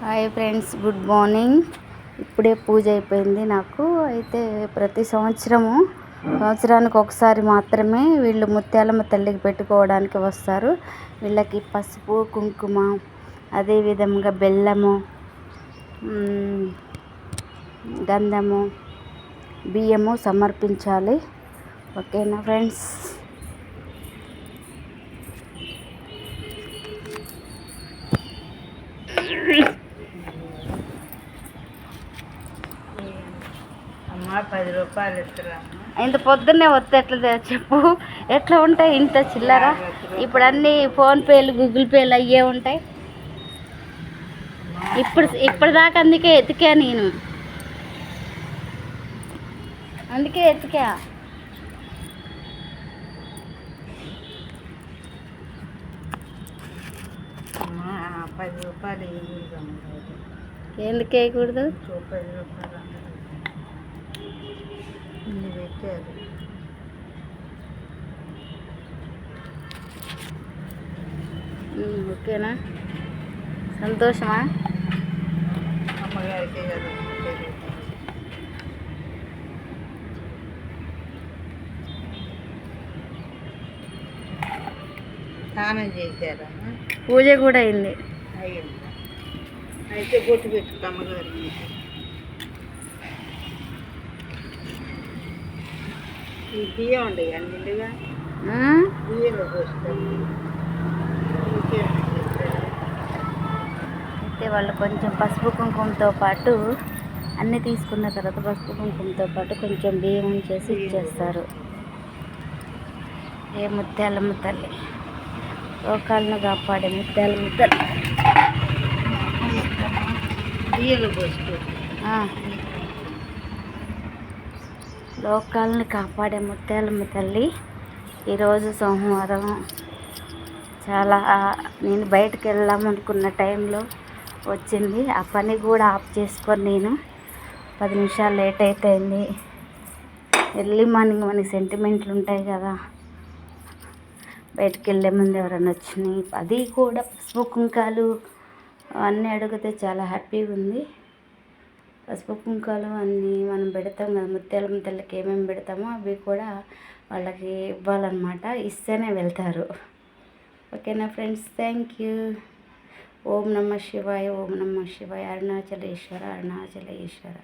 Hi friends, good morning. ఇప్పుడే పూజ అయిపోయింది నాకు. అయితే ప్రతి సంవత్సరానికి ఒకసారి మాత్రమే వీళ్ళు ముత్యాలమ్మ తల్లికి పెట్టుకోవడానికి వస్తారు. వీళ్ళకి పసుపు, కుంకుమ, అదేవిధంగా బెల్లము, గంధము, బియ్యము సమర్పించాలి. ఓకేనా ఫ్రెండ్స్? అమ్మా 10 రూపాయలు ఇస్తారా? ఇంత పొద్దున్నే వస్తే ఎట్లా చెప్పు? ఎట్లా ఉంటాయి ఇంత చిల్లర? ఇప్పుడు అన్నీ ఫోన్పేలు, గూగుల్ పేలు అయ్యే ఉంటాయి. ఇప్పటిదాకా అందుకే ఎతికా నేను, అందుకే ఎతికా. అమ్మా 10 రూపాయలు ఎందుకు వేయకూడదు? 10 రూపాయలు ఇన్ని పెట్టారు. ఓకేనా? సంతోషమా? అమ్మగారికి కదా స్నానం చేశారా? పూజ కూడా అయింది. అయ్యింది. అయితే బొట్టు పెట్టుకో అమ్మగారికి. ఈ బియ్యం ఉండే నిండుగా బియ్యంలో పోస్తాను. అయితే వాళ్ళు కొంచెం పసుపు కుంకుమతో పాటు అన్నీ తీసుకున్న తర్వాత పసుపు కుంకుమతో పాటు కొంచెం బియ్యం చేసి ఇచ్చేస్తారు. ఏ ముత్యాలమ్మ తల్లి, లోకాలను కాపాడే ముత్యాలమ్మ తల్లి. బియ్యంలో పోసుకో. లోకాలను కాపాడే ముత్యాలమ్మ తల్లి. ఈరోజు సోమవారం. చాలా నేను బయటకు వెళ్దామనుకున్న టైంలో వచ్చింది. ఆ పని కూడా ఆఫ్ చేసుకొని నేను 10 నిమిషాలు లేట్ అయిపోయింది. ఎర్లీ మార్నింగ్ మనకి సెంటిమెంట్లు ఉంటాయి కదా, బయటకు వెళ్ళే ముందు ఎవరైనా వచ్చినాయి, అది కూడా పసుపు కుంకాలు అన్నీ అడిగితే చాలా హ్యాపీగా ఉంది. పసుపు కుంకాలు అన్నీ మనం పెడతాం కదా, ముత్యాలమ్మ తల్లికి ఏమేమి పెడతామో అవి కూడా వాళ్ళకి ఇవ్వాలన్నమాట. ఇస్తేనే వెళ్తారు. ఓకేనా ఫ్రెండ్స్? Thank you. ఓం నమః శివాయ, ఓం నమః శివాయ. అరుణాచలేశ్వర, అరుణాచలేశ్వర.